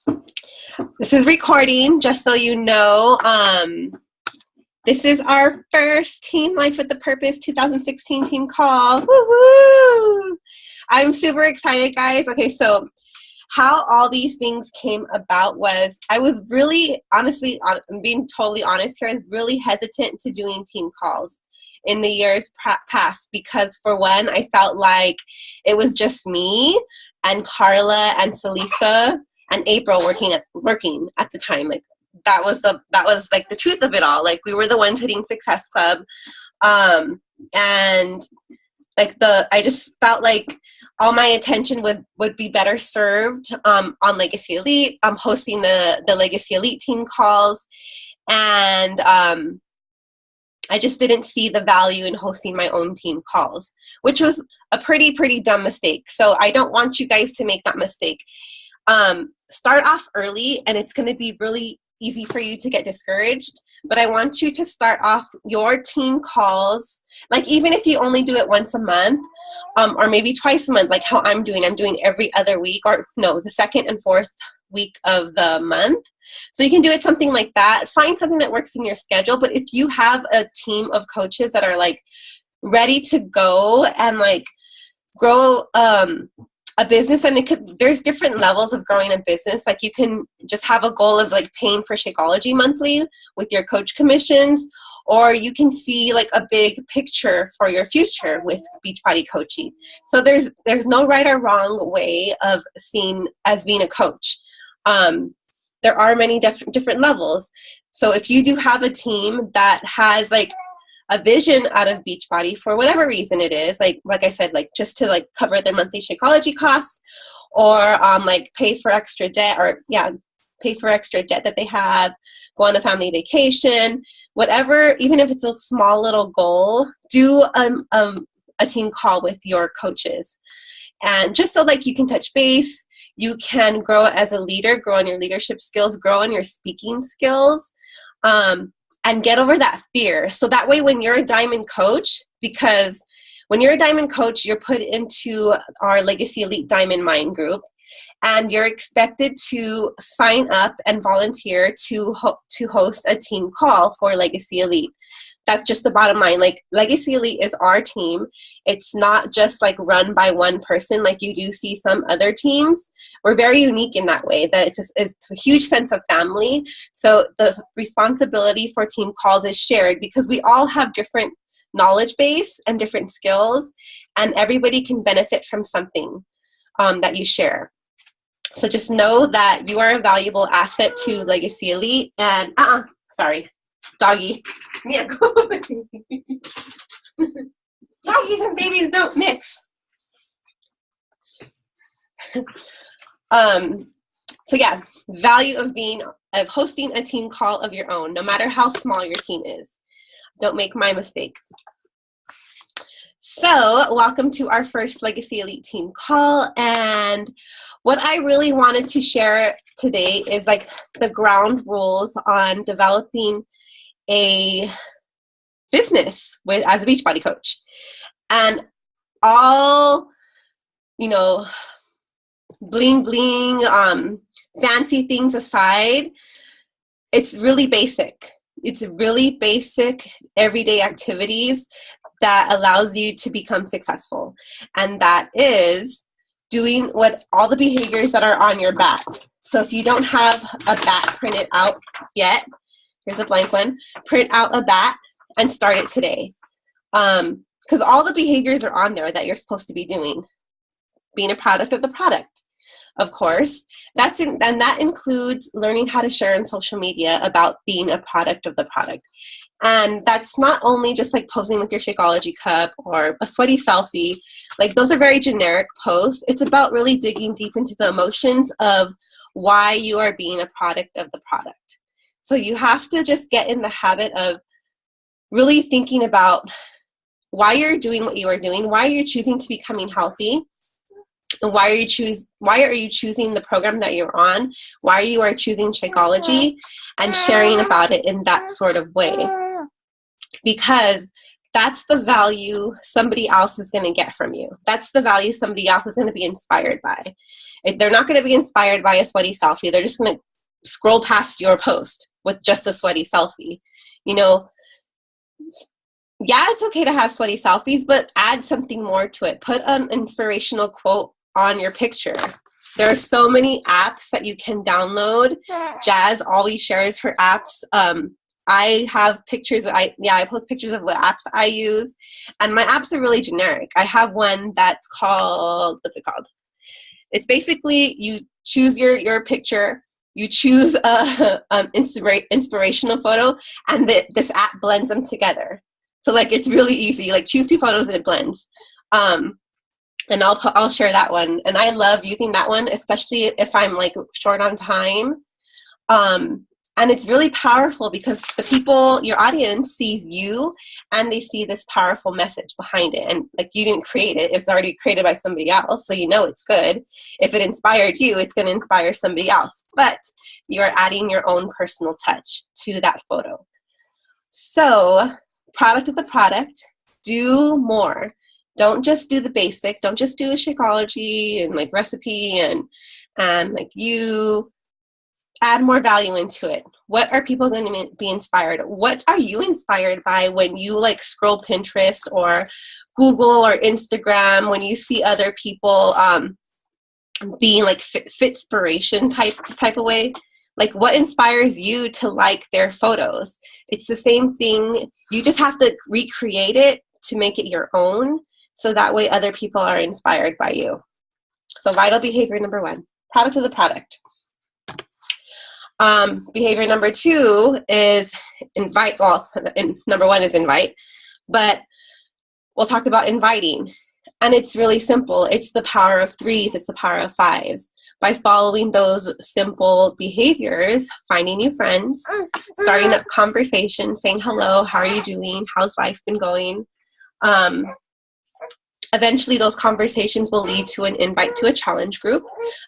This is recording, just so you know. This is our first Team Life with a Purpose 2016 team call. Woo-hoo! I'm super excited, guys. Okay, so how all these things came about was I was really, honestly, I'm being totally honest here, I was really hesitant to doing team calls in the years past because, for one, I felt like it was just me and Carla and Salisa and April working at the time. Like that was like the truth of it all. Like we were the ones hitting Success Club, and like I just felt like all my attention would be better served on Legacy Elite. I'm hosting the Legacy Elite team calls, and I just didn't see the value in hosting my own team calls, which was a pretty dumb mistake. So I don't want you guys to make that mistake. Start off early, and it's going to be really easy for you to get discouraged, but I want you to start off your team calls, like even if you only do it once a month, or maybe twice a month, like how I'm doing every other week, or no, the second and fourth week of the month. So you can do it something like that. Find something that works in your schedule. But if you have a team of coaches that are like ready to go and like grow a business, and there's different levels of growing a business. Like you can just have a goal of like paying for Shakeology monthly with your coach commissions, or you can see like a big picture for your future with Beachbody coaching. So there's no right or wrong way of seeing as being a coach. There are many different levels. So if you do have a team that has like a vision out of Beachbody for whatever reason it is, like I said, like just to like cover their monthly Shakeology cost, or like pay for extra debt, pay for extra debt that they have, go on a family vacation, whatever, even if it's a small little goal, do a team call with your coaches. And just so like you can touch base, you can grow as a leader, grow on your leadership skills, grow on your speaking skills, and get over that fear. So that way when you're a diamond coach, because when you're a diamond coach, you're put into our Legacy Elite Diamond Mind group, and you're expected to sign up and volunteer to host a team call for Legacy Elite. That's just the bottom line. Like Legacy Elite is our team. It's not just like run by one person like you do see some other teams. We're very unique in that way, that it's a huge sense of family. So the responsibility for team calls is shared because we all have different knowledge base and different skills, and everybody can benefit from something that you share. So just know that you are a valuable asset to Legacy Elite. And sorry, doggy. Yeah. Doggies and babies don't mix. So yeah, value of hosting a team call of your own, no matter how small your team is. Don't make my mistake. So welcome to our first Legacy Elite team call. And what I really wanted to share today is like the ground rules on developing a business as a Beachbody coach. And all, bling bling, fancy things aside, it's really basic. It's really basic everyday activities that allows you to become successful. And that is doing what all the behaviors that are on your bat. So if you don't have a bat printed out yet, here's a blank one, print out a bat and start it today. Because all the behaviors are on there that you're supposed to be doing. Being a product of the product, of course. And that includes learning how to share on social media about being a product of the product. And that's not only just like posing with your Shakeology cup or a sweaty selfie. Like those are very generic posts. It's about really digging deep into the emotions of why you are being a product of the product. So you have to just get in the habit of really thinking about why you're doing what you are doing, why you're choosing to becoming healthy, and why are you choosing the program that you're on, why you are choosing Shakeology, and sharing about it in that sort of way. Because that's the value somebody else is going to get from you. That's the value somebody else is going to be inspired by. They're not going to be inspired by a sweaty selfie. They're just going to scroll past your post with just a sweaty selfie. You know, yeah, it's okay to have sweaty selfies, but add something more to it. Put an inspirational quote on your picture. There are so many apps that you can download. Jazz always shares her apps. I have pictures. I post pictures of what apps I use, and my apps are really generic. I have one that's called, what's it called? It's basically you choose your picture, you choose a inspirational photo, and this app blends them together. So like it's really easy. Like choose 2 photos and it blends. And I'll share that one. And I love using that one, especially if I'm like short on time. And it's really powerful because the people, your audience sees you and they see this powerful message behind it. And like you didn't create it, it's already created by somebody else. So you know it's good. If it inspired you, it's going to inspire somebody else. But you're adding your own personal touch to that photo. So product of the product, do more. Don't just do the basic. Don't just do a Shakeology and like recipe and like you add more value into it. What are people going to be inspired? What are you inspired by when you like scroll Pinterest or Google or Instagram, when you see other people being like fitspiration type of way? Like what inspires you to like their photos? It's the same thing. You just have to recreate it to make it your own. So that way other people are inspired by you. So vital behavior number 1, product of the product. Behavior number 2 is invite. Well, number 1 is invite, but we'll talk about inviting. And it's really simple. It's the power of 3s. It's the power of 5s. By following those simple behaviors, finding new friends, starting up conversation, saying hello, how are you doing? How's life been going? Eventually, those conversations will lead to an invite to a challenge group,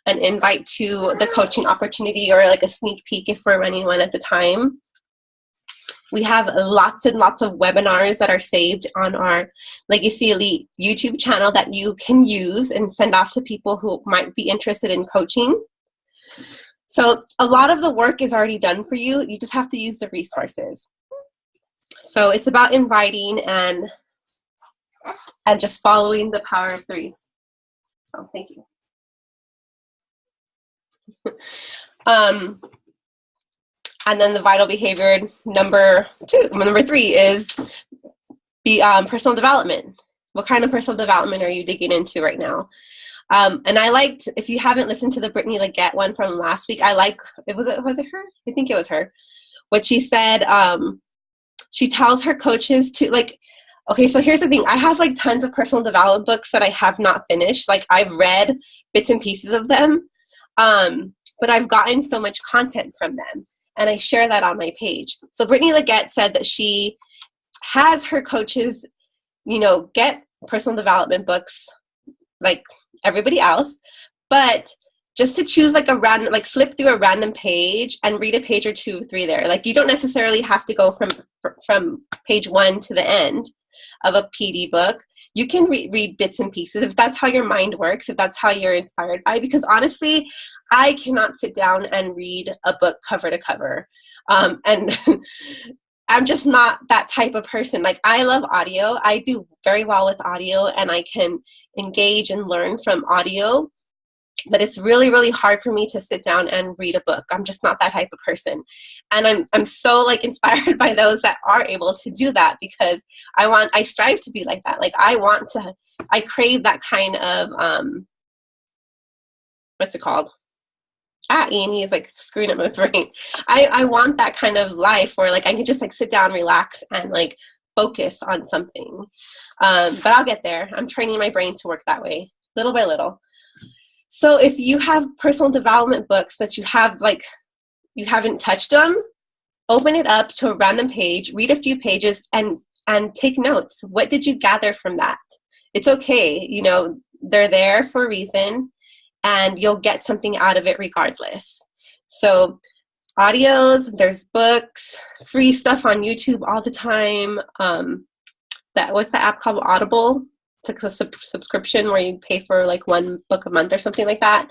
an invite to the coaching opportunity, or like a sneak peek if we're running one at the time. We have lots and lots of webinars that are saved on our Legacy Elite YouTube channel that you can use and send off to people who might be interested in coaching. So a lot of the work is already done for you. You just have to use the resources. So it's about inviting and just following the power of 3s. So thank you. And then the vital behavior number 3 is personal development. What kind of personal development are you digging into right now? And I liked, if you haven't listened to the Brittany Leggett one from last week, was it her? I think it was her. What she said, she tells her coaches to like, okay, so here's the thing. I have like tons of personal development books that I have not finished. Like I've read bits and pieces of them, but I've gotten so much content from them. And I share that on my page. So Brittany Leggett said that she has her coaches, get personal development books like everybody else, but just to choose like a random, like flip through a random page and read a page or 2 or 3 there. Like you don't necessarily have to go from page 1 to the end of a PD book. You can read bits and pieces if that's how your mind works, if that's how you're inspired by, because honestly, I cannot sit down and read a book cover to cover. And I'm just not that type of person. Like I love audio. I do very well with audio and I can engage and learn from audio, but it's really, really hard for me to sit down and read a book. I'm just not that type of person. And I'm so like inspired by those that are able to do that, because I strive to be like that. Like I crave that kind of, what's it called? Annie is like screwing up my brain. I want that kind of life where like I can just like sit down, relax, and like focus on something. But I'll get there. I'm training my brain to work that way, little by little. So if you have personal development books that you haven't touched them, open it up to a random page, read a few pages, and take notes. What did you gather from that? It's okay. They're there for a reason, and you'll get something out of it regardless. So audios, there's books, free stuff on YouTube all the time. what's the app called? Audible. It's like a subscription where you pay for like one book a month or something like that.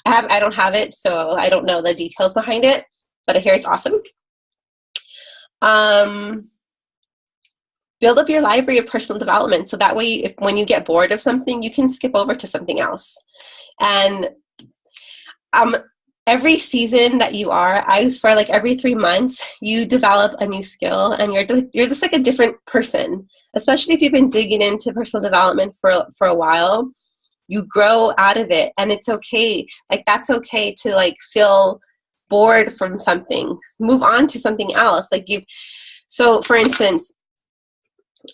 I don't have it, so I don't know the details behind it, but I hear it's awesome. Build up your library of personal development, so that way when you get bored of something, you can skip over to something else. And every season that you are, I swear, like every 3 months, you develop a new skill, and you're just like a different person. Especially if you've been digging into personal development for a while, you grow out of it, and it's okay. Like that's okay to like feel bored from something. Move on to something else. Like so for instance,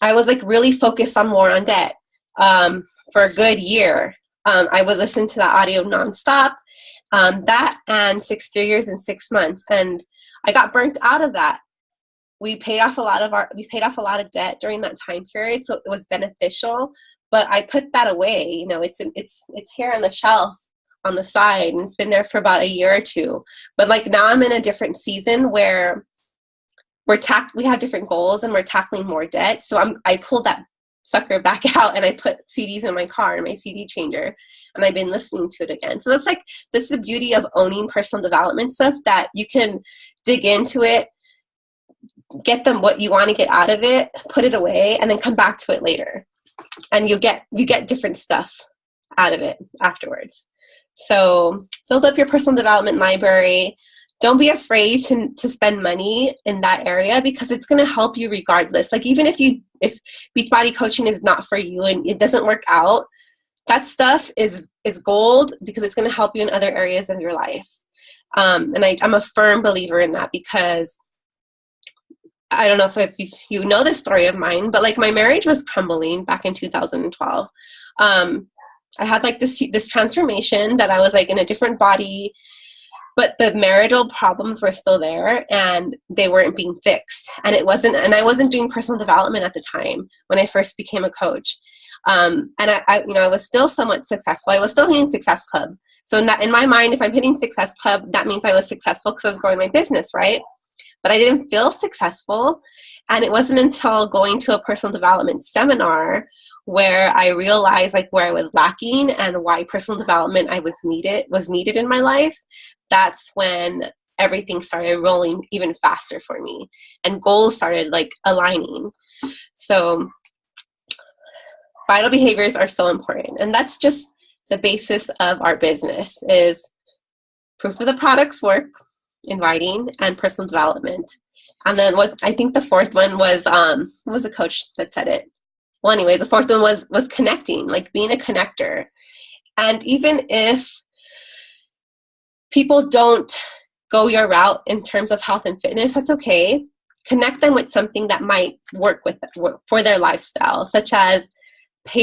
I was like really focused on War on Debt for a good year. I would listen to that audio nonstop. That and 6 Figures in 6 months, and I got burnt out of that. We paid off a lot of debt during that time period, so it was beneficial. But I put that away. You know, it's here on the shelf on the side, and it's been there for about a year or two. But like now, I'm in a different season where we have different goals, and we're tackling more debt. So I pulled that sucker back out, and I put CDs in my car, in my CD changer, and I've been listening to it again. So that's like, this is the beauty of owning personal development stuff, that you can dig into it, get them what you want to get out of it, put it away, and then come back to it later. And you get different stuff out of it afterwards. So build up your personal development library. Don't be afraid to spend money in that area, because it's going to help you regardless. Like even if Beachbody coaching is not for you and it doesn't work out, that stuff is gold, because it's going to help you in other areas of your life. And I'm a firm believer in that, because I don't know if you know this story of mine, but like my marriage was crumbling back in 2012. I had like this transformation that I was like in a different body, but the marital problems were still there, and they weren't being fixed. And I wasn't doing personal development at the time when I first became a coach. And I was still somewhat successful. I was still hitting Success Club. So in my mind, if I'm hitting Success Club, that means I was successful because I was growing my business, right? But I didn't feel successful. And it wasn't until going to a personal development seminar where I realized like where I was lacking and why personal development was needed in my life. That's when everything started rolling even faster for me, and goals started like aligning. So vital behaviors are so important. And that's just the basis of our business, is proof of the product's work, inviting, and personal development. And then I think the fourth one was, who was the coach that said it? Well, anyway, the fourth one was connecting, like being a connector. And even if people don't go your route in terms of health and fitness, that's okay. Connect them with something that might work for their lifestyle, such as the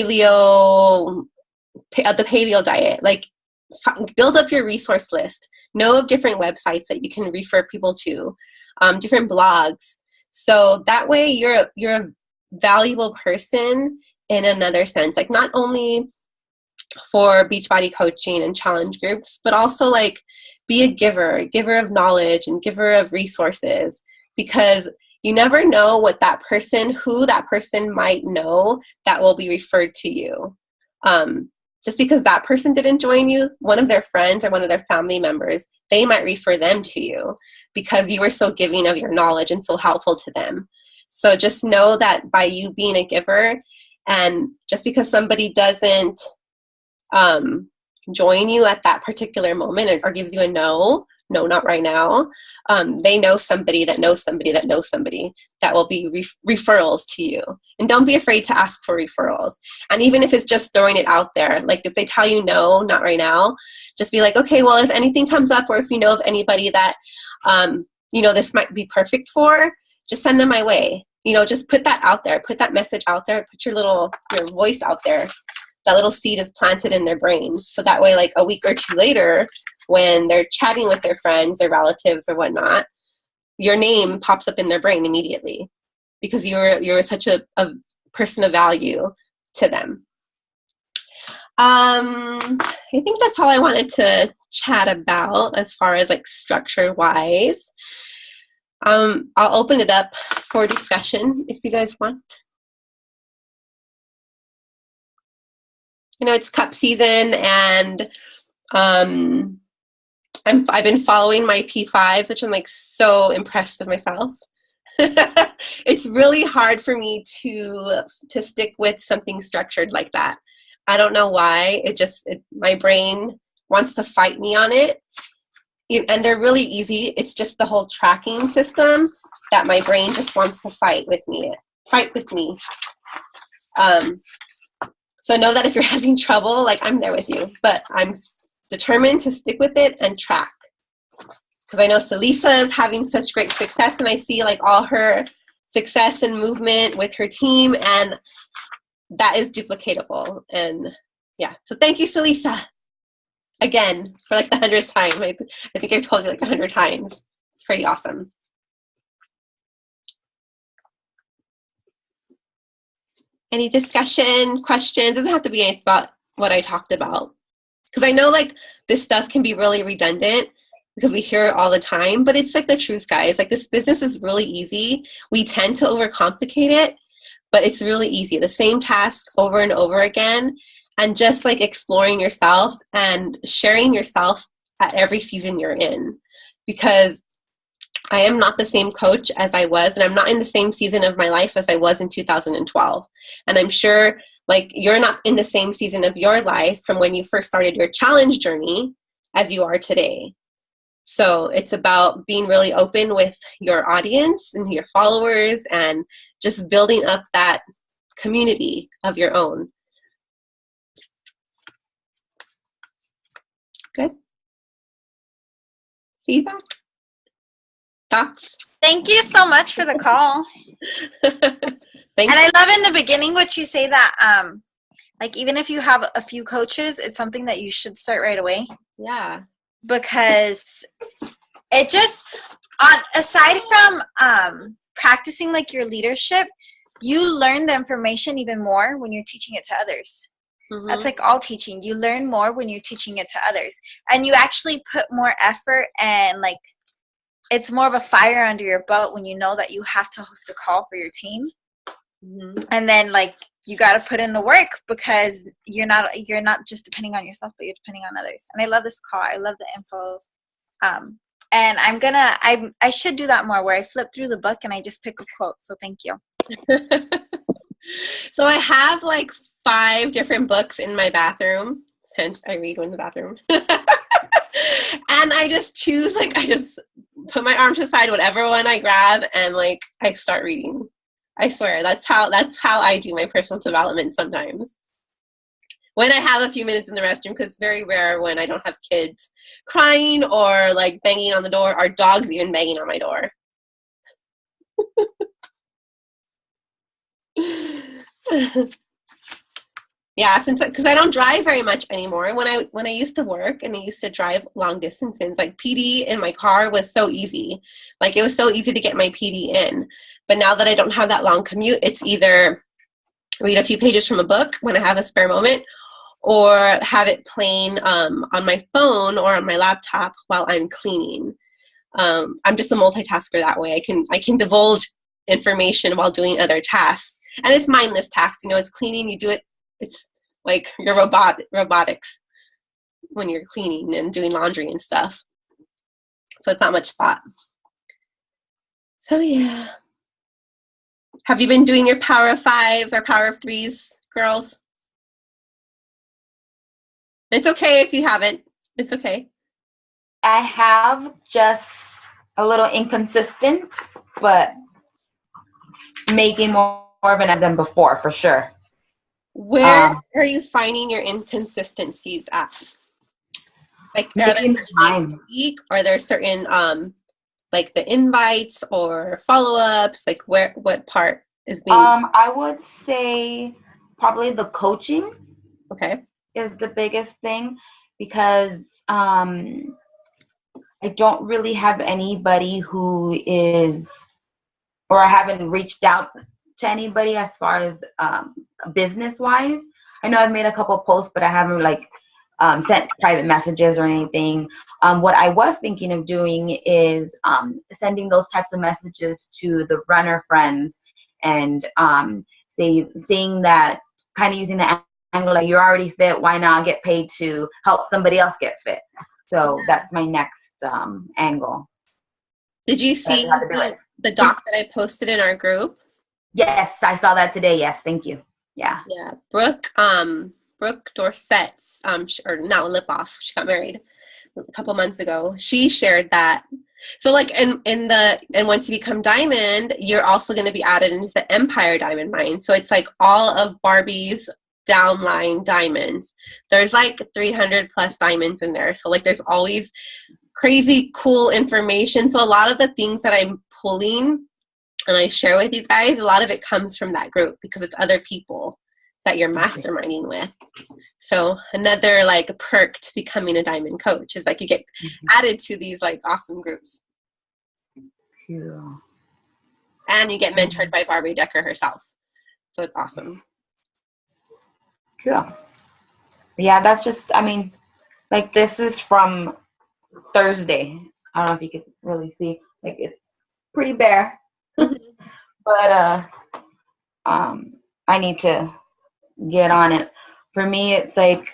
paleo diet. Like build up your resource list. Know of different websites that you can refer people to, different blogs. So that way you're a valuable person in another sense, like not only for Beachbody coaching and challenge groups, but also like be a giver of knowledge and giver of resources, because you never know who that person might know that will be referred to you. Just because that person didn't join you, one of their friends or one of their family members, they might refer them to you because you were so giving of your knowledge and so helpful to them. So just know that by you being a giver, and just because somebody doesn't join you at that particular moment or gives you a no, not right now, they know somebody that knows somebody that knows somebody that will be referrals to you. And don't be afraid to ask for referrals. And even if it's just throwing it out there, like if they tell you no, not right now, just be like, okay, well, if anything comes up, or if you know of anybody that, this might be perfect for, just send them my way. Just put that out there, put that message out there, put your voice out there. That little seed is planted in their brains. So that way, like a week or two later, when they're chatting with their friends, their relatives or whatnot, your name pops up in their brain immediately, because you're such a person of value to them. I think that's all I wanted to chat about as far as like structure wise. I'll open it up for discussion if you guys want. it's cup season, and I've been following my P5s, which I'm like so impressed with myself. It's really hard for me to stick with something structured like that. I don't know why. My brain wants to fight me on it. And they're really easy. It's just the whole tracking system that my brain just wants to fight with me. So know that if you're having trouble, like, I'm there with you, but I'm determined to stick with it and track. Because I know Celisa is having such great success, and I see like all her success and movement with her team, and that is duplicatable. And yeah, so thank you, Celisa, again, for like the 100th time. I think I've told you like 100 times. It's pretty awesome. Any discussion, questions? It doesn't have to be anything about what I talked about. Because I know like this stuff can be really redundant because we hear it all the time, but it's like the truth, guys. Like, this business is really easy. We tend to overcomplicate it, but it's really easy. The same task over and over again, and just like exploring yourself and sharing yourself at every season you're in. Because I am not the same coach as I was, and I'm not in the same season of my life as I was in 2012. And I'm sure like you're not in the same season of your life from when you first started your challenge journey as you are today. So it's about being really open with your audience and your followers, and just building up that community of your own. Good. Feedback? Thoughts? Thank you so much for the call. And I love in the beginning what you say that like, even if you have a few coaches, it's something that you should start right away. Yeah. Because it just, aside from practicing like your leadership, you learn the information even more when you're teaching it to others. Mm-hmm. That's like all teaching. You learn more when you're teaching it to others, and you actually put more effort, and like, it's more of a fire under your belt when you know that you have to host a call for your team. Mm-hmm. And then like, you got to put in the work, because you're not just depending on yourself, but you're depending on others. And I love this call. I love the info. And I should do that more, where I flip through the book and I just pick a quote. So thank you. So I have like 5 different books in my bathroom. Hence I read in the bathroom. And I just choose, like, I just put my arm to the side, whatever one I grab, and like I start reading. I swear, that's how I do my personal development sometimes. When I have a few minutes in the restroom, because it's very rare when I don't have kids crying or like banging on the door, or dogs even banging on my door. Yeah, because I don't drive very much anymore. When I used to work and I used to drive long distances, like PD in my car was so easy. Like, it was so easy to get my PD in. But now that I don't have that long commute, it's either read a few pages from a book when I have a spare moment, or have it playing on my phone or on my laptop while I'm cleaning. I'm just a multitasker that way. I can divulge information while doing other tasks. And it's mindless tasks. It's cleaning, you do it. It's like your robotics when you're cleaning and doing laundry and stuff. So it's not much thought. So yeah. Have you been doing your Power of 5s or Power of 3s, girls? It's okay if you haven't. It's okay. I have, just a little inconsistent, but making more of an end than before, for sure. Where are you finding your inconsistencies at? Like, are there certain days of the week, or are there certain like the invites or follow-ups? Like, what part is being? I would say probably the coaching. Okay. Is the biggest thing, because I don't really have anybody who is, or I haven't reached out to anybody as far as business-wise. I know I've made a couple of posts, but I haven't like sent private messages or anything. What I was thinking of doing is sending those types of messages to the runner friends, and saying that, kind of using the angle, like you're already fit, why not get paid to help somebody else get fit? So that's my next angle. Did you But I see have to do it. the doc that I posted in our group? Yes, I saw that today. Yes, thank you. Yeah. Yeah, Brooke Dorset's or now Lipoff, she got married a couple months ago. She shared that. So like and once you become diamond, you're also going to be added into the Empire Diamond Mine. So it's like all of Barbie's downline diamonds. There's like 300 plus diamonds in there. So like there's always crazy cool information. So a lot of the things that I'm pulling and I share with you guys, a lot of it comes from that group because it's other people that you're masterminding with. So another like perk to becoming a diamond coach is like you get added to these like awesome groups. Cool. And you get mentored by Barbie Decker herself. So it's awesome. Cool. Yeah, that's just, I mean, like this is from Thursday. I don't know if you could really see. Like it's pretty bare. But I need to get on it. For me, it's like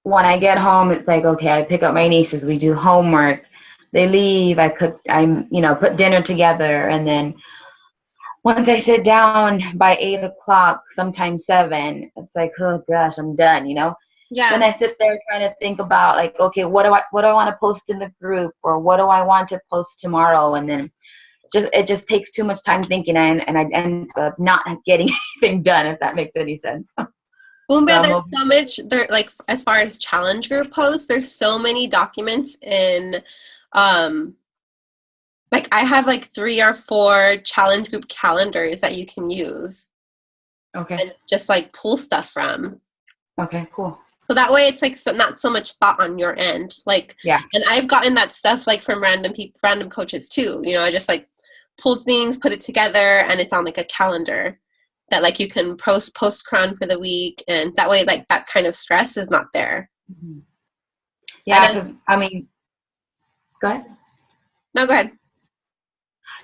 when I get home, it's like, okay, I pick up my nieces, we do homework, they leave, I cook, put dinner together, and then once I sit down by 8 o'clock, sometimes 7, it's like, oh gosh, I'm done, Yeah. Then I sit there trying to think about like, okay, what do I want to post in the group, or what do I want to post tomorrow, and then it just takes too much time thinking, and I end up not getting anything done, if that makes any sense. Boomba, there's so much there, like as far as challenge group posts, there's so many documents in like I have like 3 or 4 challenge group calendars that you can use. Okay. And just like pull stuff from. Okay, cool. So that way it's like not so much thought on your end. Like, yeah. And I've gotten that stuff like from random coaches too. I just like pull things, put it together, and it's on like a calendar that like you can post cron for the week, and that way like that kind of stress is not there. Mm-hmm. Yeah, because I mean, go ahead. No, go ahead.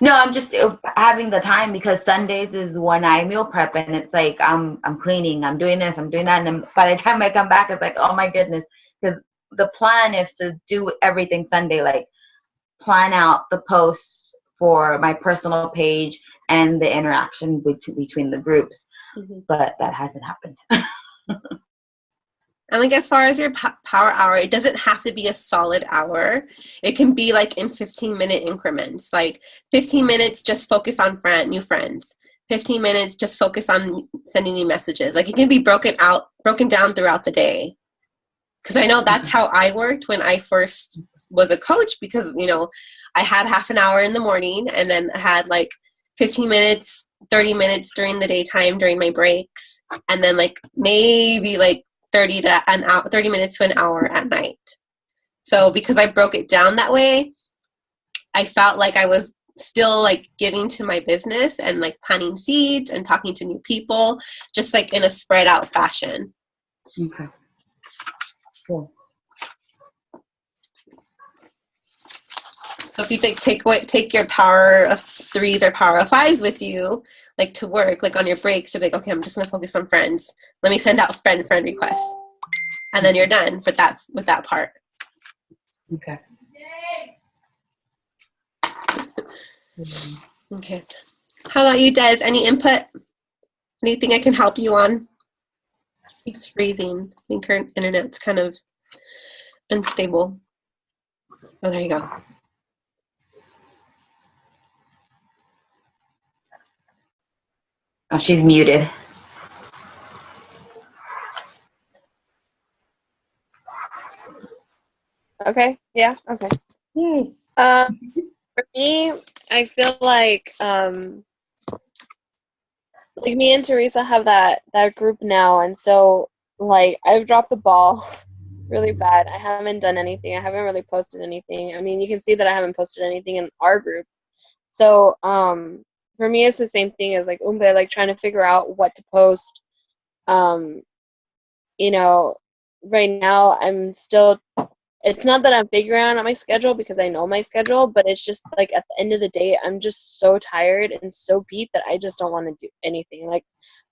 No, I'm just having the time because Sundays is when I meal prep, and it's like I'm cleaning, I'm doing this, I'm doing that, and then by the time I come back, it's like, oh my goodness, because the plan is to do everything Sunday, like plan out the posts for my personal page and the interaction between the groups, but that hasn't happened. And like as far as your power hour, it doesn't have to be a solid hour. It can be like in 15-minute increments. Like 15 minutes, just focus on new friends. 15 minutes, just focus on sending new messages. Like it can be broken down throughout the day. Because I know that's how I worked when I first was a coach, because, I had half an hour in the morning, and then I had like 15 minutes, 30 minutes during the daytime during my breaks. And then like maybe like 30 minutes to an hour at night. So because I broke it down that way, I felt like I was still like giving to my business and like planting seeds and talking to new people, just like in a spread out fashion. Okay. Cool. So if you take your power of 3s or power of 5s with you, like to work, like on your breaks, to be like, okay, I'm just gonna focus on friends. Let me send out friend requests, and then you're done with that part. Okay. Okay. How about you, Des? Any input? Anything I can help you on? It's freezing. I think her internet's kind of unstable. Oh, there you go. Oh, she's muted. Okay. Yeah. Okay. Yay. For me, I feel like me and Teresa have that group now, and so like I've dropped the ball really bad. I haven't done anything. I haven't really posted anything. I mean, you can see that I haven't posted anything in our group. So for me, it's the same thing as like Umbe, like trying to figure out what to post. Right now I'm still it's not that I'm figuring out my schedule because I know my schedule, but it's just like at the end of the day, I'm just so tired and so beat that I just don't want to do anything. Like,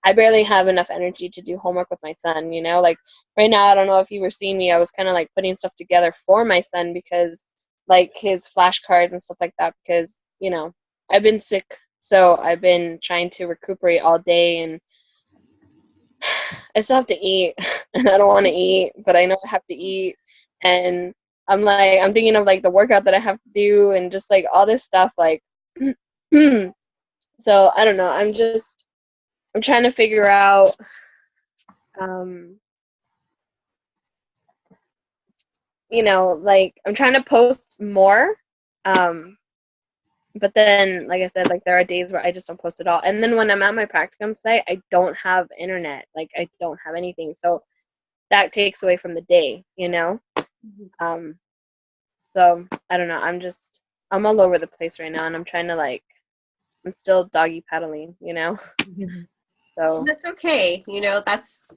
I barely have enough energy to do homework with my son, you know? Like, right now, I don't know if you were seeing me, I was kind of like putting stuff together for my son because, like, his flashcards and stuff like that, because, you know, I've been sick, so I've been trying to recuperate all day, and I still have to eat, and I don't want to eat, but I know I have to eat. And I'm thinking of like the workout that I have to do and just like all this stuff, like, so I don't know. I'm trying to figure out, you know, like I'm trying to post more, but then, like I said, like there are days where I just don't post at all. And then when I'm at my practicum site, I don't have internet. Like I don't have anything. So that takes away from the day, you know? So I don't know. I'm all over the place right now, and I'm trying to like, I'm still doggy paddling, you know? So That's okay. You know,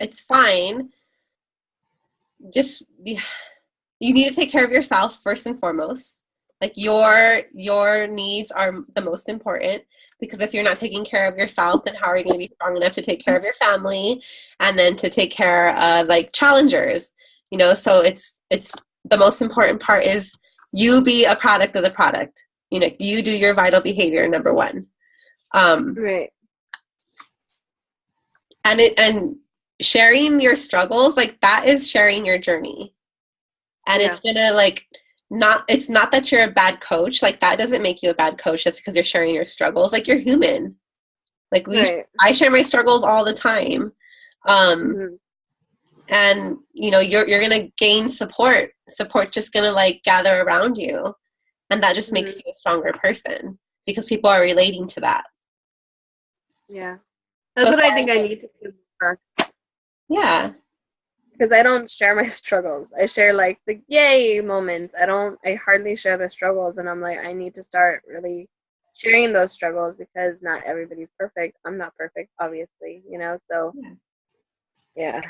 it's fine. Just, you need to take care of yourself first and foremost. Like your needs are the most important, because if you're not taking care of yourself, then how are you going to be strong enough to take care of your family and then to take care of like challengers, you know? So it's the most important part is you be a product of the product. You know, you do your vital behavior, number one. right. And sharing your struggles, like that is sharing your journey. And Yeah. it's gonna like, it's not that you're a bad coach. Like that doesn't make you a bad coach just because you're sharing your struggles. Like you're human. Like Right. I share my struggles all the time. And you know, you're gonna gain support. Support's just gonna like gather around you. And that just makes you a stronger person because people are relating to that. Yeah. That's what I think I need to do more. Yeah. Because I don't share my struggles. I share like the yay moments. I hardly share the struggles, and I'm like, I need to start really sharing those struggles because not everybody's perfect. I'm not perfect, obviously, you know, so yeah.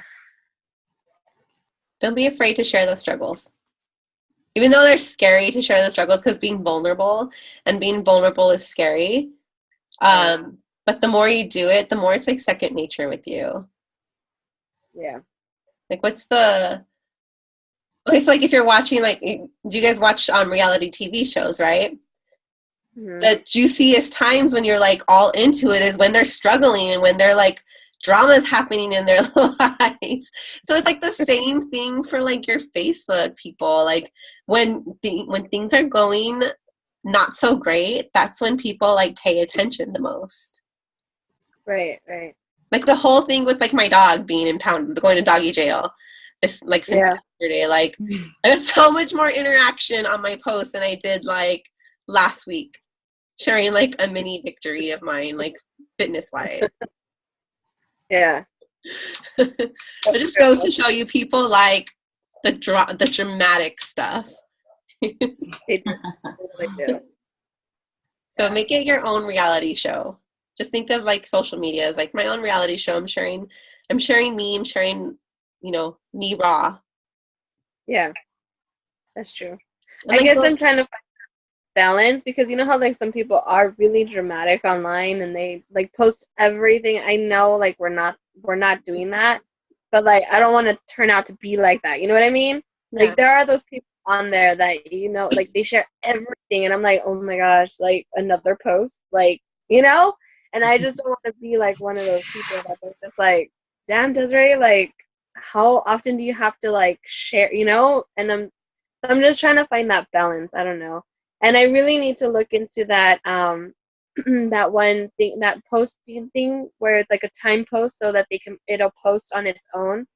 Don't be afraid to share those struggles. Even though they're scary to share the struggles, because being vulnerable is scary. But the more you do it, the more it's like second nature with you. Yeah. Like so like if you're watching, like, do you guys watch reality TV shows, right? The juiciest times when you're like all into it is when they're struggling and when they're like drama's happening in their lives. So it's like the same thing for like your Facebook people. Like when things are going not so great, that's when people like pay attention the most. Right. Like the whole thing with like my dog being impounded, going to doggy jail. This like since yesterday, like I got so much more interaction on my post than I did like last week, sharing like a mini victory of mine, like fitness wise. Yeah. It just goes to show you people like the dramatic stuff. They do. So make it your own reality show. Just think of like social media as like my own reality show. I'm sharing me, I'm sharing, you know, me raw. Yeah. That's true. And I guess I'm trying to find balance because you know how like some people are really dramatic online and they like post everything. I know like we're not doing that, but like I don't want to turn out to be like that. You know what I mean? Yeah. Like there are those people on there that you know like they share everything and I'm like, oh my gosh, like another post, like, you know? And I just don't want to be like one of those people that are just like, damn, Desiree, like how often do you have to like share, you know? And I'm just trying to find that balance. I don't know. And I really need to look into that that one thing, that posting thing where it's like a time post so that it'll post on its own.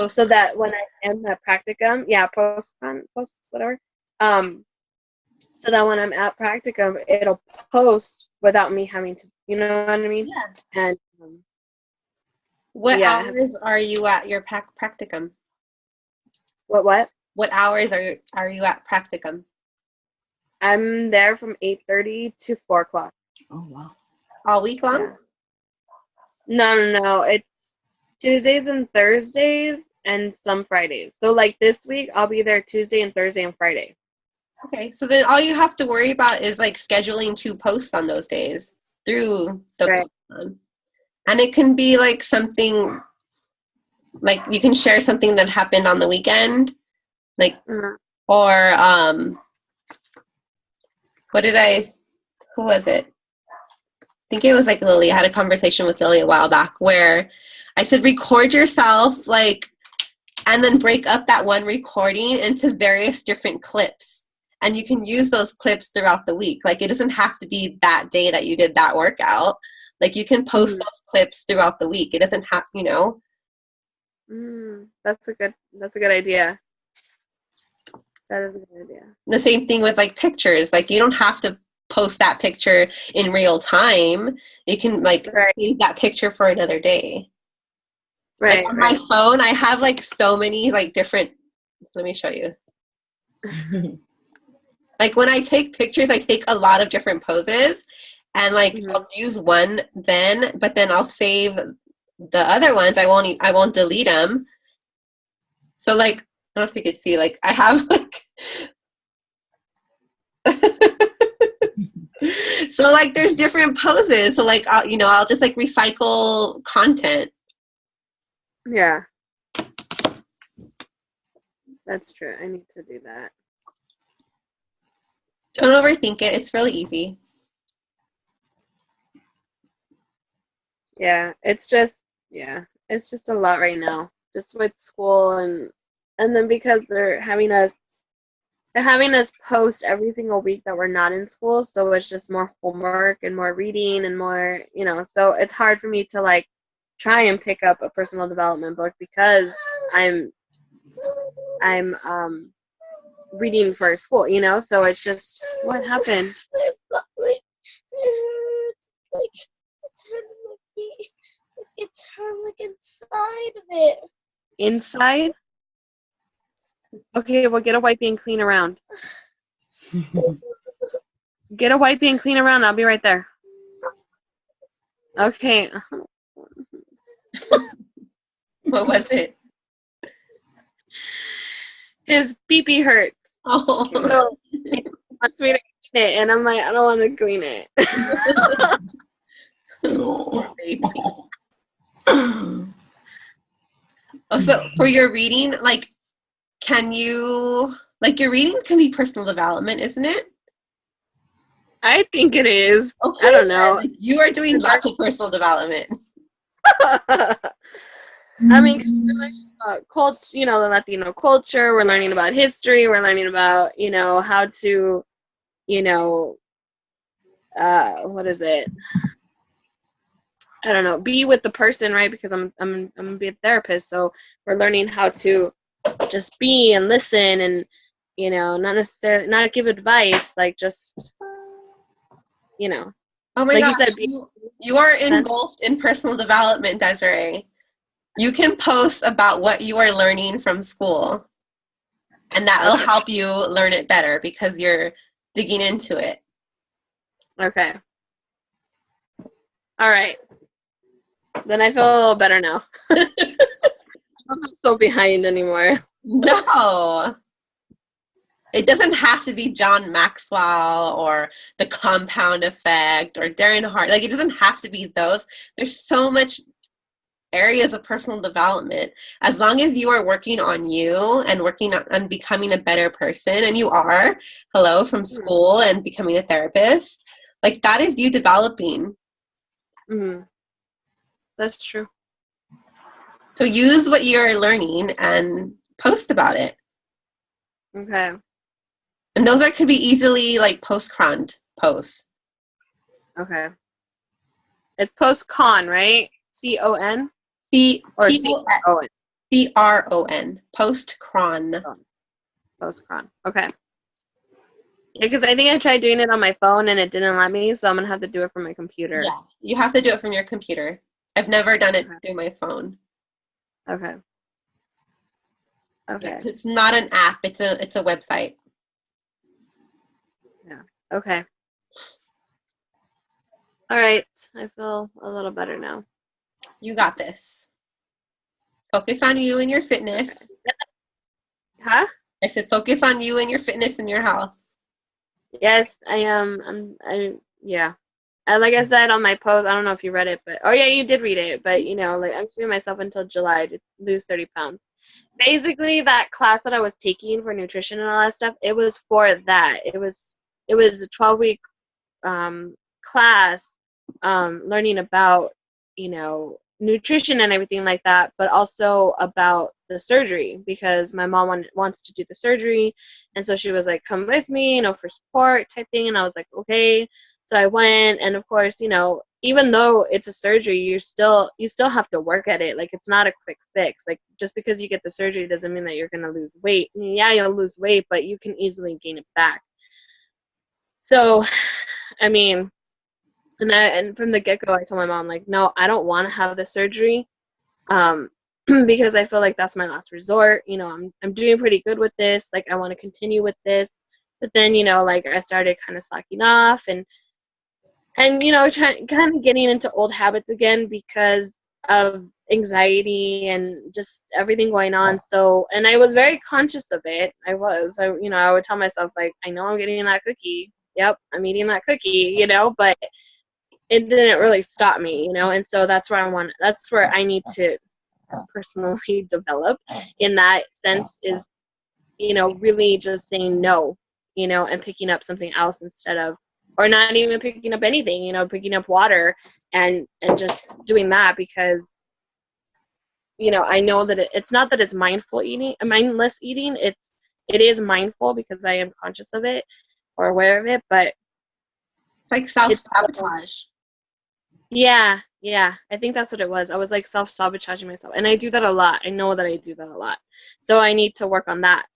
So that when I am at practicum, post whatever. So that when I'm at practicum, it'll post without me having to, you know what I mean? Yeah. And what hours are you at your practicum? What? What hours are you at practicum? I'm there from 8:30 to 4 o'clock. Oh wow! All week long? Yeah. No. It's Tuesdays and Thursdays, and some Fridays. So like this week, I'll be there Tuesday and Thursday and Friday. Okay, so then all you have to worry about is like scheduling 2 posts on those days through the Right. Peloton. And it can be like something, like you can share something that happened on the weekend, like, or who was it? I think it was like Lily. I had a conversation with Lily a while back where I said, record yourself, like, and then break up that one recording into various different clips. And you can use those clips throughout the week. Like, it doesn't have to be that day that you did that workout. Like, you can post those clips throughout the week. It doesn't have, you know. That's a good idea. That is a good idea. The same thing with like pictures. Like, you don't have to post that picture in real time. You can like save that picture for another day. Right. Like on my phone, I have like so many like different. Let me show you. Like when I take pictures, I take a lot of different poses, and like I'll use one then, but then I'll save the other ones. I won't delete them. So like, I don't know if you could see, like I have like. So like there's different poses. So like I'll just like recycle content. Yeah. That's true. I need to do that. Don't overthink it. It's really easy. Yeah, it's just a lot right now. Just with school and then because they're having us post every single week that we're not in school, so it's just more homework and more reading and more, so it's hard for me to like try and pick up a personal development book because I'm reading for school, so it's just what happened. It's hurt like inside of it. Inside? Okay, well get a wipey and clean around. Get a wipey and clean around. I'll be right there. Okay. What was it? His pee-pee hurt. Oh. So he wants me to clean it, and I'm like, I don't want to clean it. Oh, baby. Oh, so for your reading, like, can you, like, your reading can be personal development, isn't it? I think it is. Okay, I don't know. like, you are doing lots of personal development. I mean, 'cause we're learning about culture, the Latino culture. We're learning about history. We're learning about, how to, what is it? I don't know. Be with the person, right? Because I'm gonna be a therapist, so we're learning how to just be and listen, and not necessarily not give advice, like just, Oh my like God, you said, you are engulfed in personal development, Desiree. You can post about what you are learning from school, and that'll help you learn it better because you're digging into it. Okay. All right. Then I feel a little better now. I'm not so behind anymore. No. It doesn't have to be John Maxwell or The Compound Effect or Darren Hart. Like, it doesn't have to be those. There's so much areas of personal development. As long as you are working on you and working on becoming a better person, and you are, from school and becoming a therapist, like, that is you developing. Mm-hmm. That's true. So use what you're learning and post about it. Okay. And those could be easily like post-cron posts. Okay. It's post-con, right? C-O-N? Or C-O-N? C-R-O-N. Post-cron. Post-cron. Okay. Yeah, because I think I tried doing it on my phone and it didn't let me, so I'm going to have to do it from my computer. Yeah, you have to do it from your computer. I've never done it through my phone. Okay. Okay. Yeah, it's not an app. It's a website. Yeah. Okay. All right. I feel a little better now. You got this. Focus on you and your fitness. Huh? I said focus on you and your fitness and your health. Yes, I am. Yeah. Like I said on my post, I don't know if you read it, but oh yeah, you did read it. But like I'm giving myself until July to lose 30 pounds. Basically, that class that I was taking for nutrition and all that stuff, it was for that. It was a 12-week class, learning about nutrition and everything like that, but also about the surgery, because my mom wants to do the surgery, and so she was like, come with me, for support type thing, and I was like, okay. So I went, and of course, even though it's a surgery, you still have to work at it. Like, it's not a quick fix. Like, just because you get the surgery doesn't mean that you're going to lose weight. I mean, yeah, you'll lose weight, but you can easily gain it back. So, I mean, and from the get-go, I told my mom, like, no, I don't want to have the surgery, because I feel like that's my last resort. I'm doing pretty good with this. Like, I want to continue with this. But then, like, I started kind of slacking off, and kind of getting into old habits again because of anxiety and just everything going on. So, and I was very conscious of it. I would tell myself, like, I know I'm getting that cookie. Yep, I'm eating that cookie, but it didn't really stop me, and so that's where I need to personally develop in that sense, is, really just saying no, and picking up something else instead of, or not even picking up anything, picking up water and just doing that, because, I know that it's not that it's mindless eating. It is mindful because I am conscious of it or aware of it, but it's like self-sabotage. Yeah, I think that's what it was. I was like self-sabotaging myself, and I do that a lot. I know that I do that a lot. So I need to work on that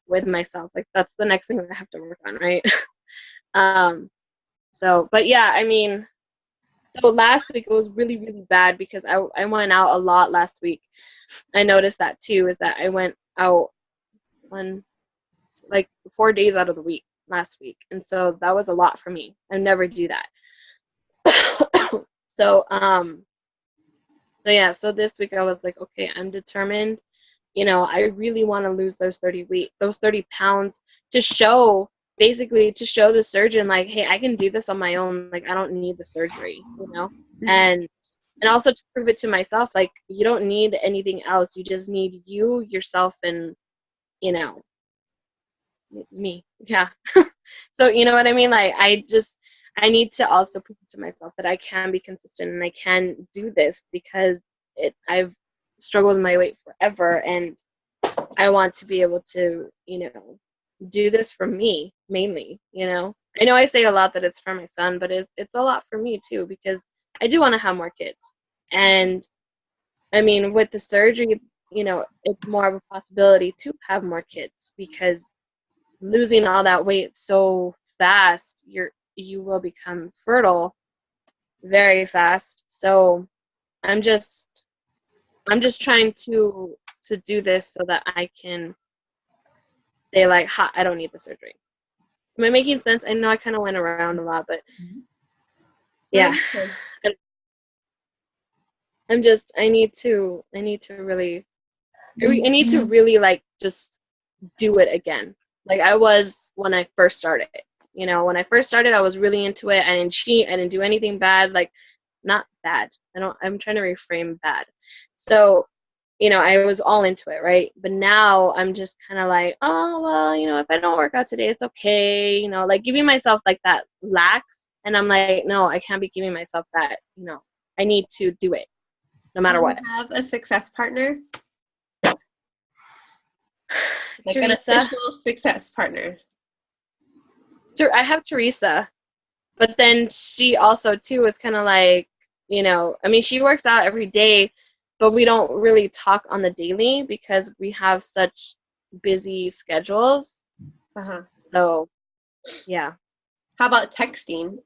with myself. Like, that's the next thing I have to work on, right? But yeah, I mean, so last week it was really, really bad because I went out a lot last week. I noticed that too, is that I went out like 4 days out of the week last week. And so that was a lot for me. I never do that. So this week I was like, okay, I'm determined. I really want to lose those 30 pounds to show the surgeon, like, hey, I can do this on my own. Like, I don't need the surgery, and also to prove it to myself, like, you don't need anything else. You just need you, yourself, and, me. Yeah. So, you know what I mean? Like, I need to also prove to myself that I can be consistent and I can do this, because I've struggled with my weight forever, and I want to be able to, do this for me mainly. I know I say a lot that it's for my son, but it's a lot for me too, because I do want to have more kids. And I mean, with the surgery, it's more of a possibility to have more kids, because losing all that weight so fast, you will become fertile very fast. So I'm just trying to do this so that I can say, like, ha, I don't need the surgery. Am I making sense? I know I kind of went around a lot, but yeah. I need to really like just do it again. Like I was when I first started. When I first started, I was really into it. I didn't cheat. I didn't do anything bad. Like, not bad. I'm trying to reframe bad. So, I was all into it, right? But now I'm just kind of like, oh, well, if I don't work out today, it's okay. Like giving myself like that lax. And I'm like, no, I can't be giving myself that, I need to do it no matter what. Do you have a success partner? Like Teresa. An official success partner. I have Teresa, but then she also too is kind of like, I mean, she works out every day, but we don't really talk on the daily because we have such busy schedules. So, yeah. How about texting?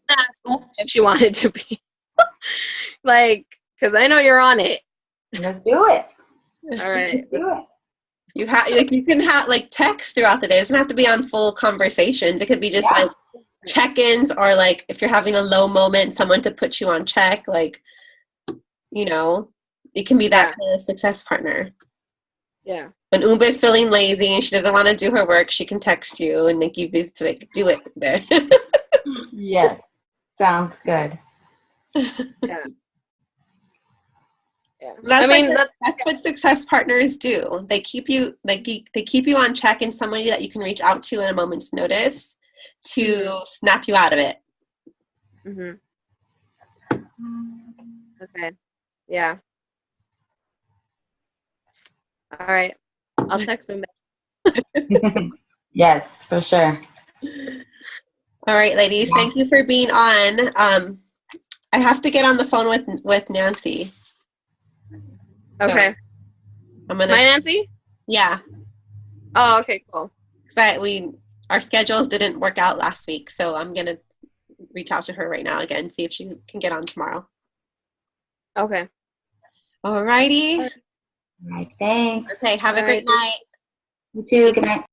If she wanted to be, like, because I know you're on it. Let's do it. All right. Let's do it. You can have like text throughout the day. It doesn't have to be on full conversations. It could be just like check-ins, or like if you're having a low moment, someone to put you on check. Like, it can be that Yeah. kind of success partner. Yeah. When Umba is feeling lazy and she doesn't want to do her work, she can text you and make you be like, do it. Yes. Sounds good. Yeah. That's I mean, that's what success partners do. They keep you they keep you on check and somebody that you can reach out to at a moment's notice to snap you out of it. mhm. Okay. Yeah. All right. I'll text him back. Yes, for sure. All right, ladies, thank you for being on. I have to get on the phone with Nancy. So Okay. I'm My gonna Nancy? yeah, Oh, okay, cool. because our schedules didn't work out last week, so I'm gonna reach out to her right now again, see if she can get on tomorrow. Okay. All righty. All right, thanks. Okay, have a All great right. night. You too. Good night.